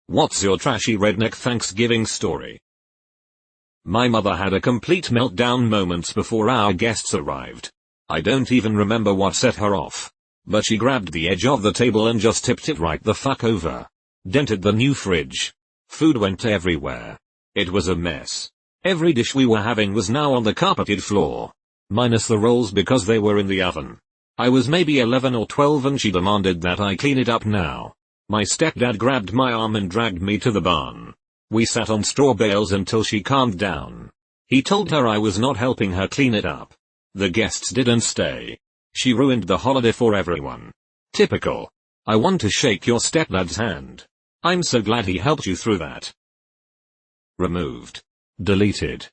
What's your trashy redneck Thanksgiving story? My mother had a complete meltdown moments before our guests arrived. I don't even remember what set her off. But she grabbed the edge of the table and just tipped it right the fuck over. Dented the new fridge. Food went everywhere. It was a mess. Every dish we were having was now on the carpeted floor. Minus the rolls because they were in the oven. I was maybe 11 or 12 and she demanded that I clean it up now. My stepdad grabbed my arm and dragged me to the barn. We sat on straw bales until she calmed down. He told her I was not helping her clean it up. The guests didn't stay. She ruined the holiday for everyone. Typical. I want to shake your stepdad's hand. I'm so glad he helped you through that. Removed. Deleted.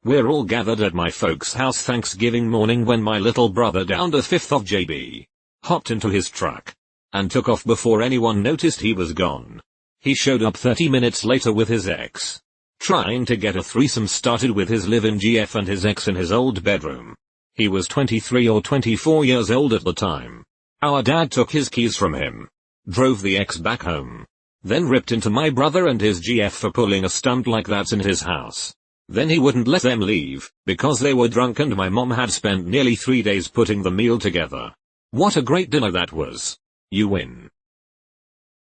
We're all gathered at my folks' house Thanksgiving morning when my little brother downed a fifth of JB. Hopped into his truck. And took off before anyone noticed he was gone. He showed up 30 minutes later with his ex. Trying to get a threesome started with his live-in GF and his ex in his old bedroom. He was 23 or 24 years old at the time. Our dad took his keys from him. Drove the ex back home. Then ripped into my brother and his GF for pulling a stunt like that in his house. Then he wouldn't let them leave, because they were drunk and my mom had spent nearly 3 days putting the meal together. What a great dinner that was. You win.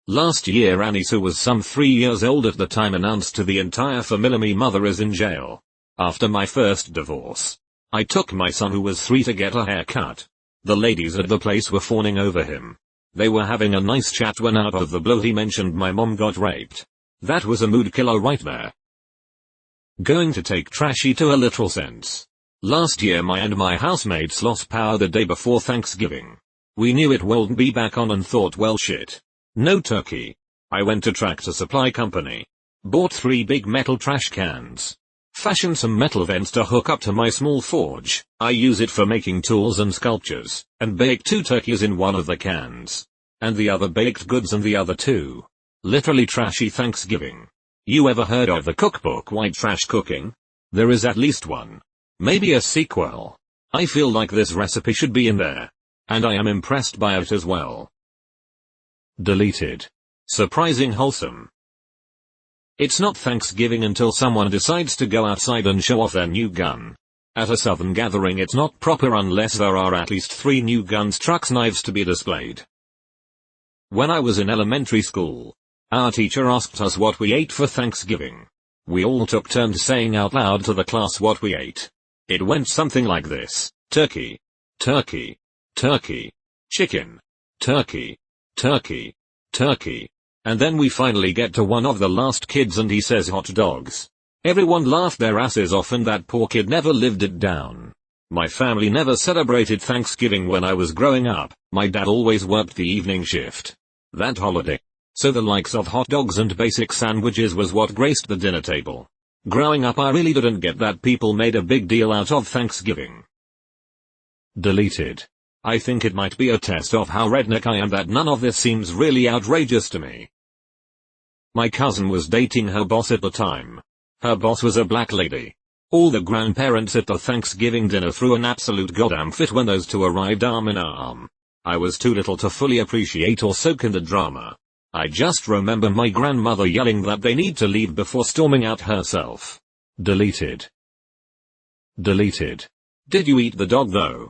Last year Annie, who was some 3 years old at the time, announced to the entire family my mother is in jail. After my first divorce. I took my son who was 3 to get a haircut. The ladies at the place were fawning over him. They were having a nice chat when out of the blue he mentioned my mom got raped. That was a mood killer right there. Going to take trashy to a literal sense. Last year my housemates lost power the day before Thanksgiving. We knew it wouldn't be back on and thought, well shit. No turkey. I went to Tractor Supply Company. Bought 3 big metal trash cans. Fashioned some metal vents to hook up to my small forge. I use it for making tools and sculptures, and baked 2 turkeys in one of the cans. And the other baked goods in the other 2. Literally trashy Thanksgiving. You ever heard of the cookbook White Trash Cooking? There is at least one. Maybe a sequel. I feel like this recipe should be in there. And I am impressed by it as well. Deleted. Surprising wholesome. It's not Thanksgiving until someone decides to go outside and show off their new gun. At a southern gathering it's not proper unless there are at least 3 new guns, trucks, knives to be displayed. When I was in elementary school, our teacher asked us what we ate for Thanksgiving. We all took turns saying out loud to the class what we ate. It went something like this: turkey, turkey, turkey, chicken, turkey, turkey, turkey. And then we finally get to one of the last kids and he says hot dogs. Everyone laughed their asses off and that poor kid never lived it down. My family never celebrated Thanksgiving when I was growing up. My dad always worked the evening shift that holiday. So the likes of hot dogs and basic sandwiches was what graced the dinner table. Growing up I really didn't get that people made a big deal out of Thanksgiving. Deleted. I think it might be a test of how redneck I am that none of this seems really outrageous to me. My cousin was dating her boss at the time. Her boss was a black lady. All the grandparents at the Thanksgiving dinner threw an absolute goddamn fit when those two arrived arm in arm. I was too little to fully appreciate or soak in the drama. I just remember my grandmother yelling that they need to leave before storming out herself. Deleted. Deleted. Did you eat the dog though?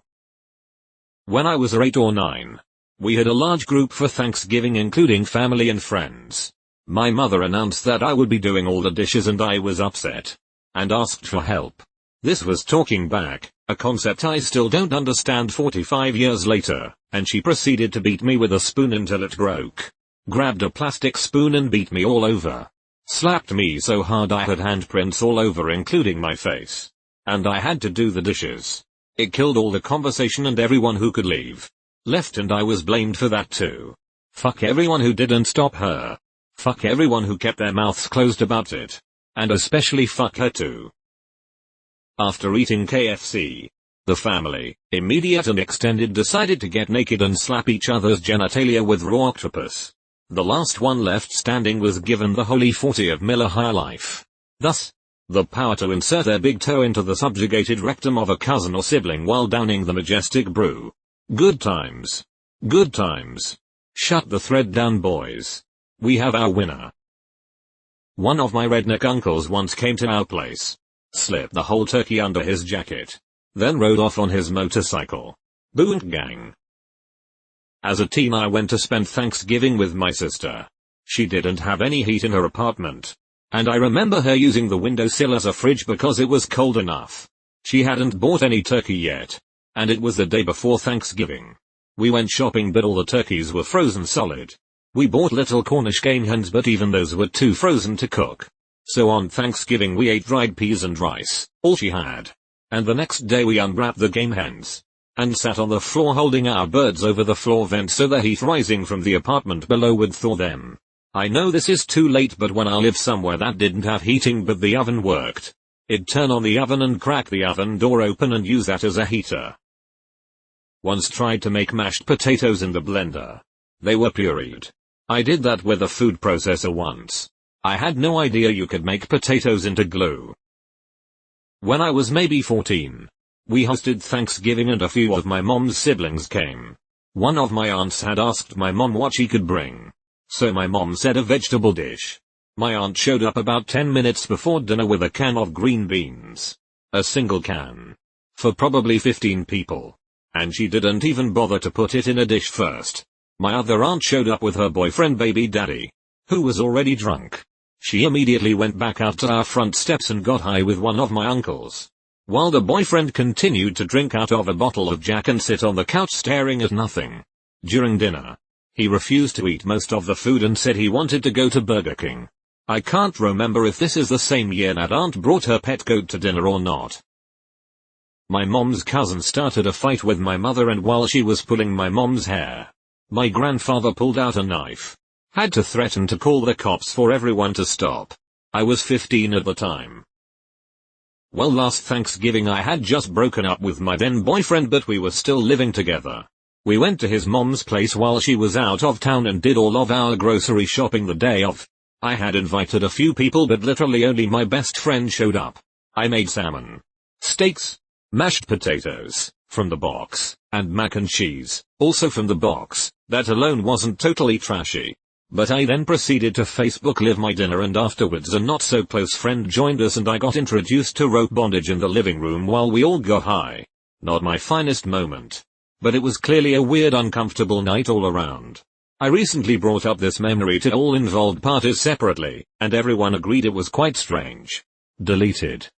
When I was 8 or 9, we had a large group for Thanksgiving including family and friends. My mother announced that I would be doing all the dishes and I was upset. And asked for help. This was talking back, a concept I still don't understand 45 years later, and she proceeded to beat me with a spoon until it broke. Grabbed a plastic spoon and beat me all over. Slapped me so hard I had handprints all over including my face. And I had to do the dishes. It killed all the conversation and everyone who could leave. Left and I was blamed for that too. Fuck everyone who didn't stop her. Fuck everyone who kept their mouths closed about it. And especially fuck her too. After eating KFC, the family, immediate and extended, decided to get naked and slap each other's genitalia with raw octopus. The last one left standing was given the holy 40 of Miller High Life. Thus, the power to insert their big toe into the subjugated rectum of a cousin or sibling while downing the majestic brew. Good times. Good times. Shut the thread down, boys. We have our winner. One of my redneck uncles once came to our place, slipped the whole turkey under his jacket, then rode off on his motorcycle. Boonk gang. As a teen I went to spend Thanksgiving with my sister. She didn't have any heat in her apartment, and I remember her using the windowsill as a fridge because it was cold enough. She hadn't bought any turkey yet, and it was the day before Thanksgiving. We went shopping but all the turkeys were frozen solid. We bought little Cornish game hens but even those were too frozen to cook. So on Thanksgiving we ate dried peas and rice, all she had. And the next day we unwrapped the game hens, and sat on the floor holding our birds over the floor vent so the heat rising from the apartment below would thaw them. I know this is too late but when I lived somewhere that didn't have heating but the oven worked, it'd turn on the oven and crack the oven door open and use that as a heater. Once tried to make mashed potatoes in the blender. They were pureed. I did that with a food processor once. I had no idea you could make potatoes into glue. When I was maybe 14, we hosted Thanksgiving and a few of my mom's siblings came. One of my aunts had asked my mom what she could bring, so my mom said a vegetable dish. My aunt showed up about 10 minutes before dinner with a can of green beans. A single can. For probably 15 people. And she didn't even bother to put it in a dish first. My other aunt showed up with her boyfriend baby daddy, who was already drunk. She immediately went back out to our front steps and got high with one of my uncles, while the boyfriend continued to drink out of a bottle of Jack and sit on the couch staring at nothing. During dinner, he refused to eat most of the food and said he wanted to go to Burger King. I can't remember if this is the same year that aunt brought her pet goat to dinner or not. My mom's cousin started a fight with my mother and while she was pulling my mom's hair, my grandfather pulled out a knife. Had to threaten to call the cops for everyone to stop. I was 15 at the time. Well, last Thanksgiving I had just broken up with my then boyfriend but we were still living together. We went to his mom's place while she was out of town and did all of our grocery shopping the day of. I had invited a few people but literally only my best friend showed up. I made salmon, steaks, mashed potatoes, from the box, and mac and cheese, also from the box. That alone wasn't totally trashy. But I then proceeded to Facebook live my dinner and afterwards a not so close friend joined us and I got introduced to rope bondage in the living room while we all got high. Not my finest moment. But it was clearly a weird uncomfortable night all around. I recently brought up this memory to all involved parties separately, and everyone agreed it was quite strange. Deleted.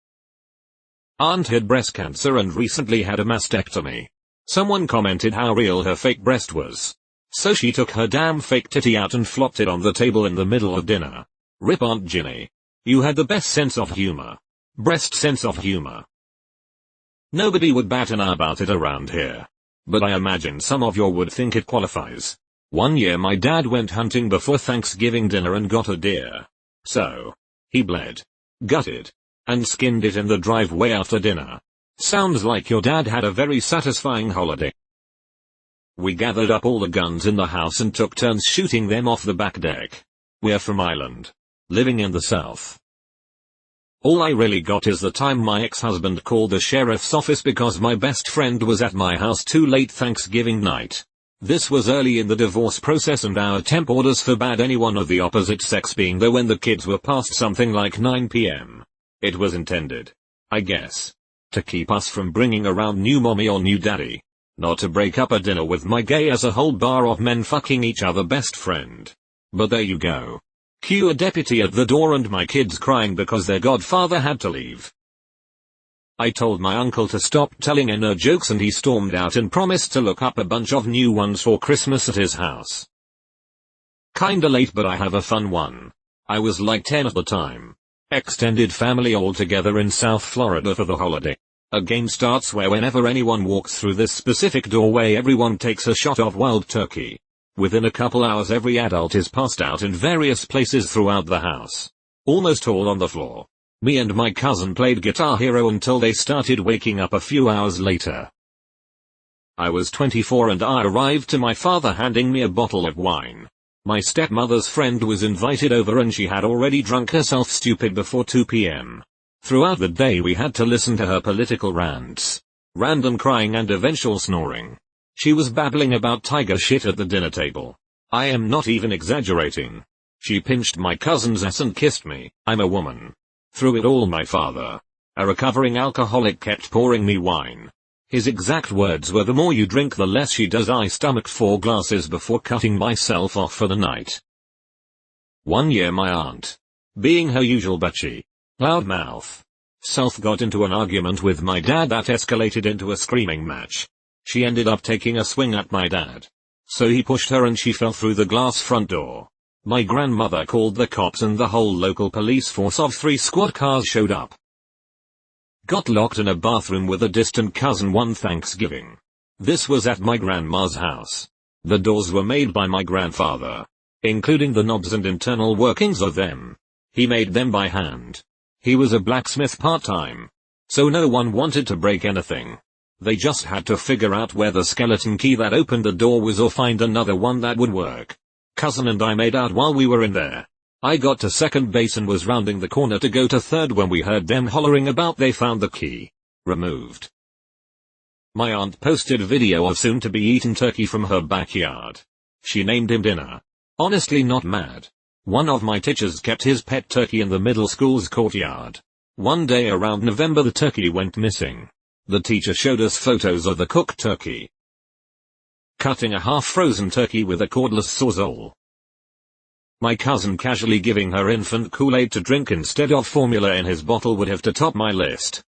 Aunt had breast cancer and recently had a mastectomy. Someone commented how real her fake breast was. So she took her damn fake titty out and flopped it on the table in the middle of dinner. Rip Aunt Ginny. You had the best sense of humor. Breast sense of humor. Nobody would bat an eye about it around here. But I imagine some of you would think it qualifies. One year my dad went hunting before Thanksgiving dinner and got a deer. So, he bled, gutted, and skinned it in the driveway after dinner. Sounds like your dad had a very satisfying holiday. We gathered up all the guns in the house and took turns shooting them off the back deck. We're from Ireland, living in the south. All I really got is the time my ex-husband called the sheriff's office because my best friend was at my house too late Thanksgiving night. This was early in the divorce process and our temp orders forbade anyone of the opposite sex being there when the kids were past something like 9 p.m. It was intended, I guess, to keep us from bringing around new mommy or new daddy. Not to break up a dinner with my gay as a whole bar of men fucking each other best friend. But there you go. Cue a deputy at the door and my kids crying because their godfather had to leave. I told my uncle to stop telling inner jokes and he stormed out and promised to look up a bunch of new ones for Christmas at his house. Kinda late but I have a fun one. I was like 10 at the time. Extended family all together in South Florida for the holiday. A game starts where whenever anyone walks through this specific doorway everyone takes a shot of wild turkey. Within a couple hours every adult is passed out in various places throughout the house. Almost all on the floor. Me and my cousin played Guitar Hero until they started waking up a few hours later. I was 24 and I arrived to my father handing me a bottle of wine. My stepmother's friend was invited over and she had already drunk herself stupid before 2 p.m. Throughout the day we had to listen to her political rants, random crying and eventual snoring. She was babbling about tiger shit at the dinner table. I am not even exaggerating. She pinched my cousin's ass and kissed me. I'm a woman. Through it all, my father, a recovering alcoholic, kept pouring me wine. His exact words were, "The more you drink, the less she does." I stomached 4 glasses before cutting myself off for the night. One year my aunt, being her usual bitchy, loudmouth self, got into an argument with my dad that escalated into a screaming match. She ended up taking a swing at my dad, so he pushed her and she fell through the glass front door. My grandmother called the cops and the whole local police force of 3 squad cars showed up. Got locked in a bathroom with a distant cousin one Thanksgiving. This was at my grandma's house. The doors were made by my grandfather, including the knobs and internal workings of them. He made them by hand. He was a blacksmith part-time, so no one wanted to break anything. They just had to figure out where the skeleton key that opened the door was or find another one that would work. Cousin and I made out while we were in there. I got to second base and was rounding the corner to go to third when we heard them hollering about they found the key removed. My aunt posted video of soon-to-be-eaten turkey from her backyard. She named him Dinner. Honestly not mad. One of my teachers kept his pet turkey in the middle school's courtyard. One day around November the turkey went missing. The teacher showed us photos of the cooked turkey. Cutting a half-frozen turkey with a cordless sawzall. My cousin casually giving her infant Kool-Aid to drink instead of formula in his bottle would have to top my list.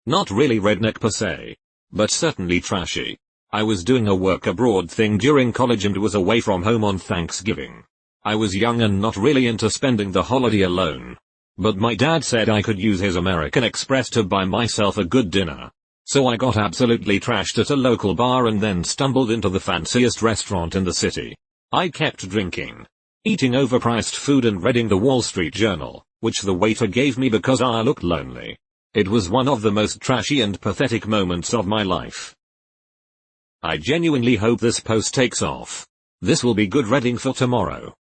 Not really redneck per se, but certainly trashy. I was doing a work abroad thing during college and was away from home on Thanksgiving. I was young and not really into spending the holiday alone. But my dad said I could use his American Express to buy myself a good dinner. So I got absolutely trashed at a local bar and then stumbled into the fanciest restaurant in the city. I kept drinking, eating overpriced food and reading the Wall Street Journal, which the waiter gave me because I looked lonely. It was one of the most trashy and pathetic moments of my life. I genuinely hope this post takes off. This will be good reading for tomorrow.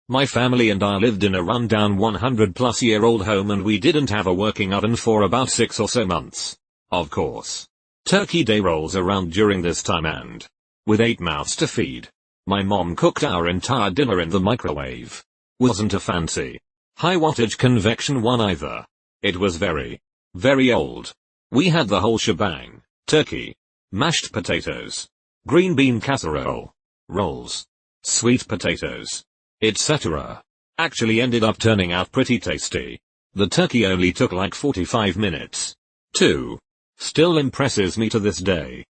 My family and I lived in a rundown 100-plus-year-old home and we didn't have a working oven for about 6 or so months. Of course, Turkey Day rolls around during this time and, with 8 mouths to feed, my mom cooked our entire dinner in the microwave. Wasn't a fancy, high-wattage convection one either. It was very, very old. We had the whole shebang: turkey, mashed potatoes, green bean casserole, rolls, sweet potatoes, etc. Actually ended up turning out pretty tasty. The turkey only took like 45 minutes. Too. Still impresses me to this day.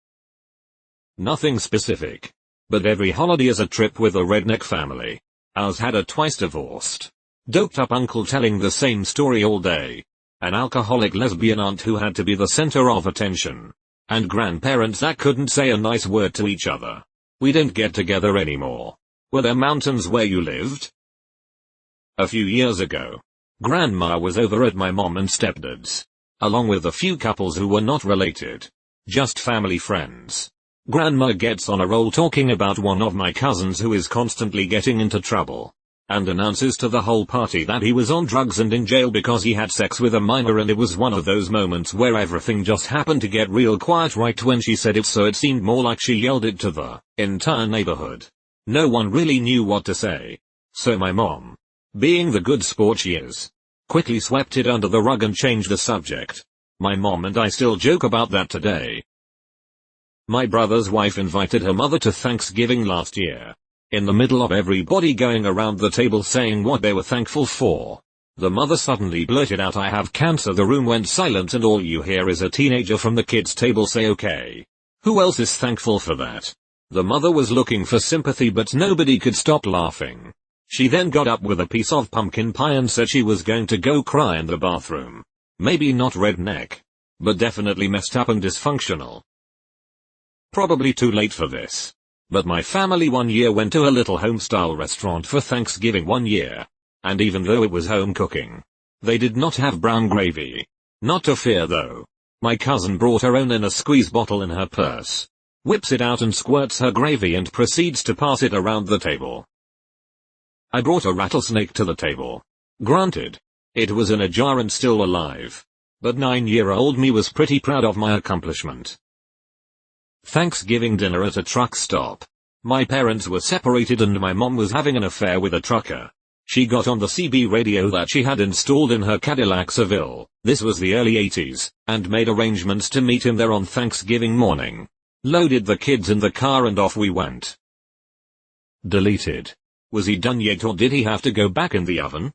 Nothing specific, but every holiday is a trip with a redneck family. Ours had a twice divorced, doped up uncle telling the same story all day, an alcoholic lesbian aunt who had to be the center of attention, and grandparents that couldn't say a nice word to each other. We don't get together anymore. Were there mountains where you lived? A few years ago, Grandma was over at my mom and stepdad's, along with a few couples who were not related, just family friends. Grandma gets on a roll talking about one of my cousins who is constantly getting into trouble, and announces to the whole party that he was on drugs and in jail because he had sex with a minor, and it was one of those moments where everything just happened to get real quiet right when she said it, so it seemed more like she yelled it to the entire neighborhood. No one really knew what to say. So my mom, being the good sport she is, quickly swept it under the rug and changed the subject. My mom and I still joke about that today. My brother's wife invited her mother to Thanksgiving last year. In the middle of everybody going around the table saying what they were thankful for, the mother suddenly blurted out, "I have cancer." The room went silent and all you hear is a teenager from the kids' table say, "Okay, who else is thankful for that?" The mother was looking for sympathy but nobody could stop laughing. She then got up with a piece of pumpkin pie and said she was going to go cry in the bathroom. Maybe not redneck, but definitely messed up and dysfunctional. Probably too late for this. But my family one year went to a little home-style restaurant for Thanksgiving one year. And even though it was home cooking, they did not have brown gravy. Not to fear though. My cousin brought her own in a squeeze bottle in her purse, whips it out and squirts her gravy and proceeds to pass it around the table. I brought a rattlesnake to the table. Granted, it was in a jar and still alive, but 9-year-old me was pretty proud of my accomplishment. Thanksgiving dinner at a truck stop. My parents were separated and my mom was having an affair with a trucker. She got on the CB radio that she had installed in her Cadillac Seville, this was the early 80s, and made arrangements to meet him there on Thanksgiving morning. Loaded the kids in the car and off we went. Deleted. Was he done yet or did he have to go back in the oven?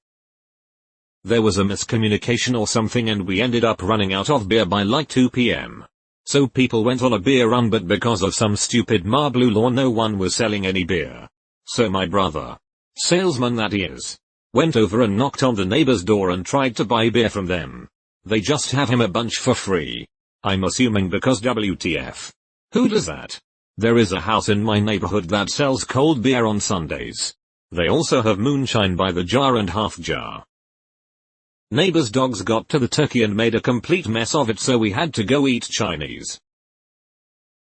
There was a miscommunication or something and we ended up running out of beer by like 2 p.m. So people went on a beer run, but because of some stupid Marblu law no one was selling any beer. So my brother, salesman that he is, went over and knocked on the neighbor's door and tried to buy beer from them. They just have him a bunch for free. I'm assuming because WTF. Who does that? There is a house in my neighborhood that sells cold beer on Sundays. They also have moonshine by the jar and half jar. Neighbor's dogs got to the turkey and made a complete mess of it, so we had to go eat Chinese.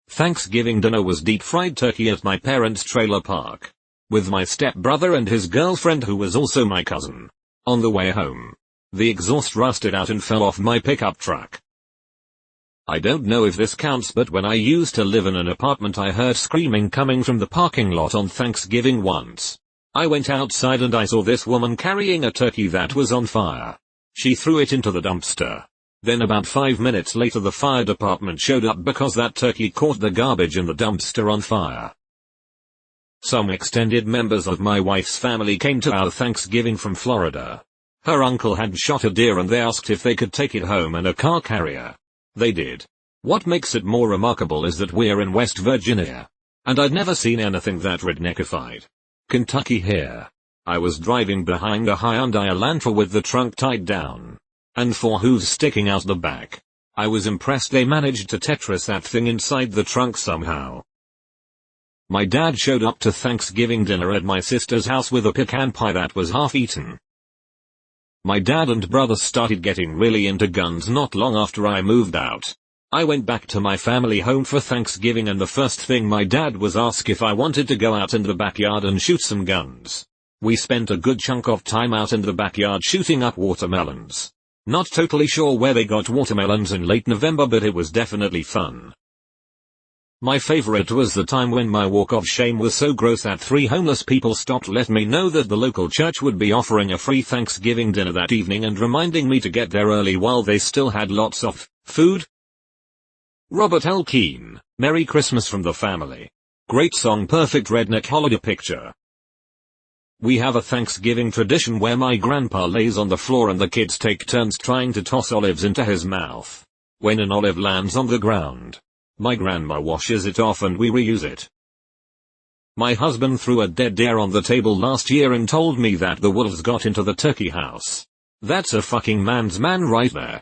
Thanksgiving dinner was deep fried turkey at my parents' trailer park. With my stepbrother and his girlfriend who was also my cousin. On the way home, the exhaust rusted out and fell off my pickup truck. I don't know if this counts, but when I used to live in an apartment I heard screaming coming from the parking lot on Thanksgiving once. I went outside and I saw this woman carrying a turkey that was on fire. She threw it into the dumpster. Then about 5 minutes later the fire department showed up because that turkey caught the garbage in the dumpster on fire. Some extended members of my wife's family came to our Thanksgiving from Florida. Her uncle had shot a deer and they asked if they could take it home in a car carrier. They did. What makes it more remarkable is that we're in West Virginia. And I'd never seen anything that redneckified. Kentucky here. I was driving behind a Hyundai Elantra with the trunk tied down. And 4 hooves sticking out the back. I was impressed they managed to Tetris that thing inside the trunk somehow. My dad showed up to Thanksgiving dinner at my sister's house with a pecan pie that was half eaten. My dad and brother started getting really into guns not long after I moved out. I went back to my family home for Thanksgiving and the first thing my dad was asked if I wanted to go out in the backyard and shoot some guns. We spent a good chunk of time out in the backyard shooting up watermelons. Not totally sure where they got watermelons in late November, but it was definitely fun. My favorite was the time when my walk of shame was so gross that 3 homeless people stopped letting me know that the local church would be offering a free Thanksgiving dinner that evening and reminding me to get there early while they still had lots of food. Robert L. Keane, Merry Christmas from the Family. Great song, perfect redneck holiday picture. We have a Thanksgiving tradition where my grandpa lays on the floor and the kids take turns trying to toss olives into his mouth. When an olive lands on the ground, my grandma washes it off and we reuse it. My husband threw a dead deer on the table last year and told me that the wolves got into the turkey house. That's a fucking man's man right there.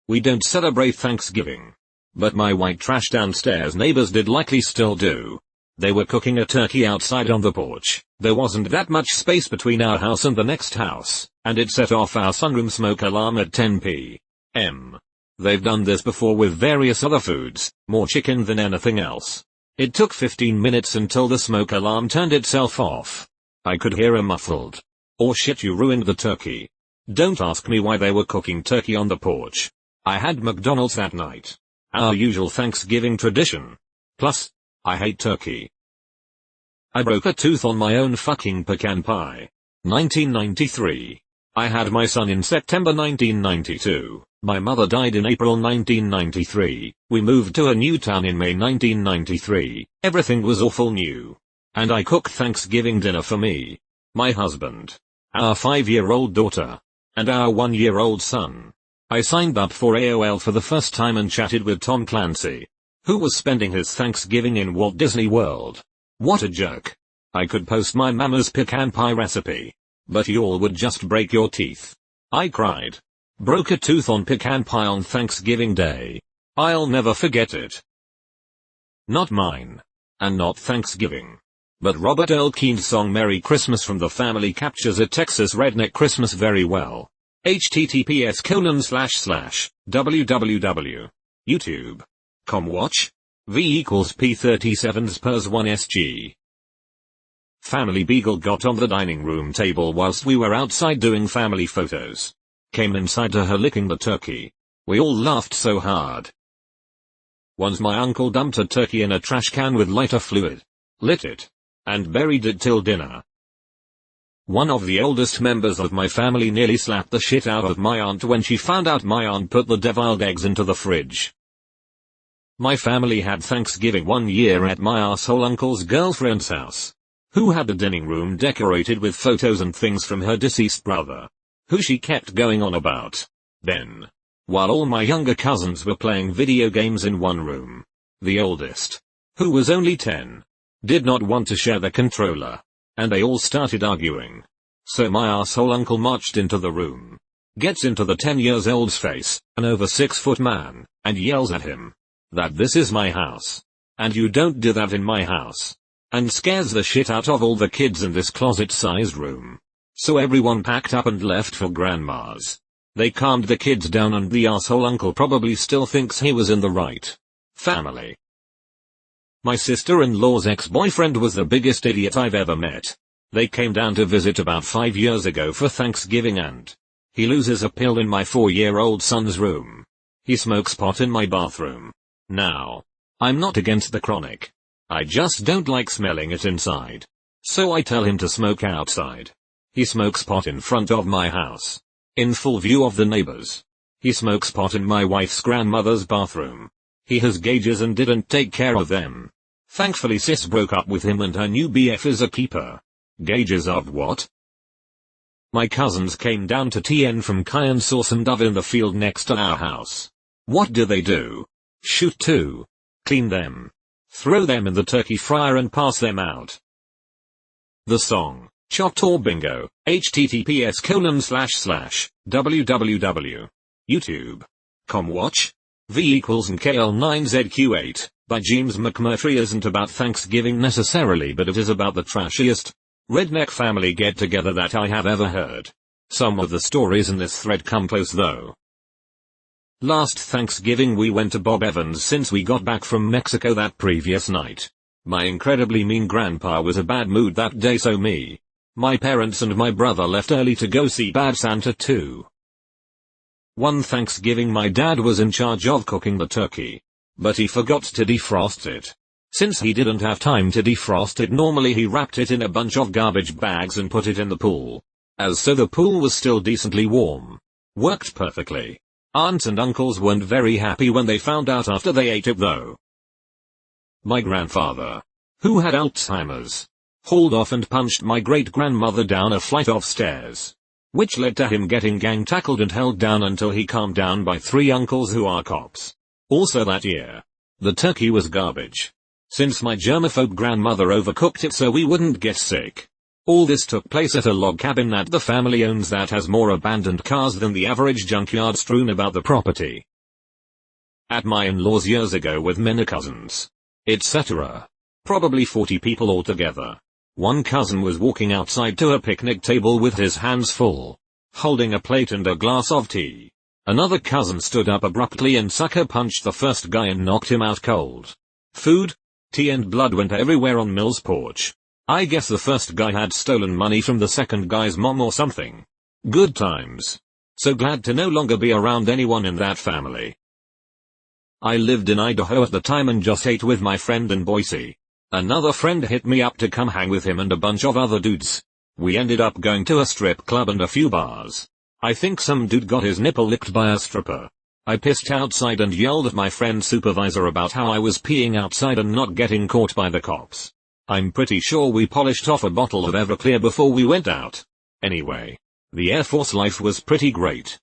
We don't celebrate Thanksgiving. But my white trash downstairs neighbors did, likely still do. They were cooking a turkey outside on the porch. There wasn't that much space between our house and the next house, and it set off our sunroom smoke alarm at 10 p.m. They've done this before with various other foods, more chicken than anything else. It took 15 minutes until the smoke alarm turned itself off. I could hear a muffled, "Oh shit, you ruined the turkey." Don't ask me why they were cooking turkey on the porch. I had McDonald's that night. Our usual Thanksgiving tradition. Plus, I hate turkey. I broke a tooth on my own fucking pecan pie. 1993. I had my son in September 1992. My mother died in April 1993. We moved to a new town in May 1993. Everything was awful new. And I cooked Thanksgiving dinner for me, my husband, our 5-year-old daughter, and our 1-year-old son. I signed up for AOL for the first time and chatted with Tom Clancy, who was spending his Thanksgiving in Walt Disney World. What a joke. I could post my mama's pecan pie recipe, but y'all would just break your teeth. I cried. Broke a tooth on pecan pie on Thanksgiving Day. I'll never forget it. Not mine. And not Thanksgiving. But Robert L. Keene's song Merry Christmas from the Family captures a Texas redneck Christmas very well. https://www. YouTube.com watch. V equals P37s pers 1sg. Family Beagle got on the dining room table whilst we were outside doing family photos. Came inside to her licking the turkey. We all laughed so hard. Once my uncle dumped a turkey in a trash can with lighter fluid. lit it, and buried it till dinner. One of the oldest members of my family nearly slapped the shit out of my aunt when she found out my aunt put the deviled eggs into the fridge. My family had Thanksgiving one year at my asshole uncle's girlfriend's house, who had the dining room decorated with photos and things from her deceased brother, who she kept going on about. Then, while all my younger cousins were playing video games in one room, the oldest, who was only 10, did not want to share the controller, and they all started arguing. So my asshole uncle marched into the room, gets into the 10-year-old's face, an over 6-foot man, and yells at him that this is my house, and you don't do that in my house, and scares the shit out of all the kids in this closet-sized room. So everyone packed up and left for grandma's. They calmed the kids down and the asshole uncle probably still thinks he was in the right family. My sister-in-law's ex-boyfriend was the biggest idiot I've ever met. They came down to visit about 5 years ago for Thanksgiving and he loses a pill in my 4-year-old son's room. He smokes pot in my bathroom. Now, I'm not against the chronic. I just don't like smelling it inside. So I tell him to smoke outside. He smokes pot in front of my house, in full view of the neighbors. He smokes pot in my wife's grandmother's bathroom. He has gauges and didn't take care of them. Thankfully sis broke up with him and her new BF is a keeper. Gauges of what? My cousins came down to TN from Kai and saw some dove in the field next to our house. What do? Shoot 2. Clean them. Throw them in the turkey fryer and pass them out. The song, Chopped or Bingo, https://www. YouTube.com watch. V equals NKL9ZQ8, by James McMurtry isn't about Thanksgiving necessarily, but it is about the trashiest redneck family get-together that I have ever heard. Some of the stories in this thread come close though. Last Thanksgiving we went to Bob Evans since we got back from Mexico that previous night. My incredibly mean grandpa was a bad mood that day, so me, my parents and my brother left early to go see Bad Santa 2. One Thanksgiving my dad was in charge of cooking the turkey, but he forgot to defrost it. Since he didn't have time to defrost it, normally he wrapped it in a bunch of garbage bags and put it in the pool. So the pool was still decently warm. Worked perfectly. Aunts and uncles weren't very happy when they found out after they ate it though. My grandfather, who had Alzheimer's, hauled off and punched my great-grandmother down a flight of stairs, which led to him getting gang-tackled and held down until he calmed down by 3 uncles who are cops. Also that year, the turkey was garbage, since my germaphobe grandmother overcooked it so we wouldn't get sick. All this took place at a log cabin that the family owns that has more abandoned cars than the average junkyard strewn about the property. At my in-laws years ago with many cousins, etc. Probably 40 people altogether. One cousin was walking outside to a picnic table with his hands full, holding a plate and a glass of tea. Another cousin stood up abruptly and sucker punched the first guy and knocked him out cold. Food, tea and blood went everywhere on Mill's porch. I guess the first guy had stolen money from the second guy's mom or something. Good times. So glad to no longer be around anyone in that family. I lived in Idaho at the time and just ate with my friend in Boise. Another friend hit me up to come hang with him and a bunch of other dudes. We ended up going to a strip club and a few bars. I think some dude got his nipple licked by a stripper. I pissed outside and yelled at my friend's supervisor about how I was peeing outside and not getting caught by the cops. I'm pretty sure we polished off a bottle of Everclear before we went out. Anyway, the Air Force life was pretty great.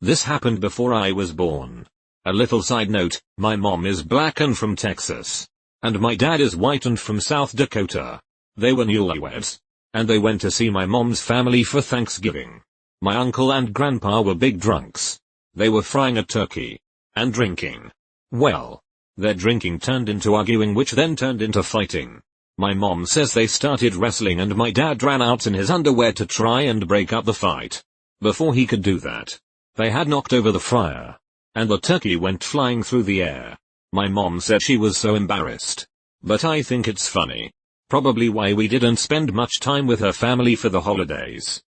This happened before I was born. A little side note, my mom is black and from Texas, and my dad is white and from South Dakota. They were newlyweds, and they went to see my mom's family for Thanksgiving. My uncle and grandpa were big drunks. They were frying a turkey and drinking. Well, their drinking turned into arguing, which then turned into fighting. My mom says they started wrestling and my dad ran out in his underwear to try and break up the fight. Before he could do that, they had knocked over the fryer, and the turkey went flying through the air. My mom said she was so embarrassed. But I think it's funny. Probably why we didn't spend much time with her family for the holidays.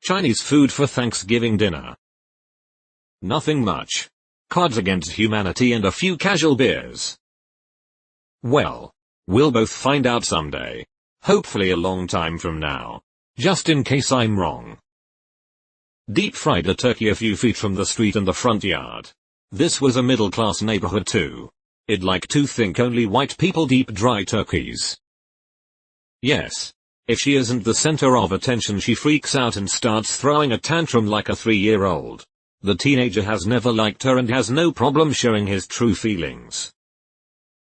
Chinese food for Thanksgiving dinner. Nothing much. Cards Against Humanity and a few casual beers. Well, We'll both find out someday. Hopefully a long time from now. Just in case I'm wrong. Deep fried a turkey a few feet from the street and the front yard. This was a middle-class neighborhood too. I'd like to think only white people deep dry turkeys. Yes. If she isn't the center of attention, she freaks out and starts throwing a tantrum like a 3-year-old. The teenager has never liked her and has no problem showing his true feelings.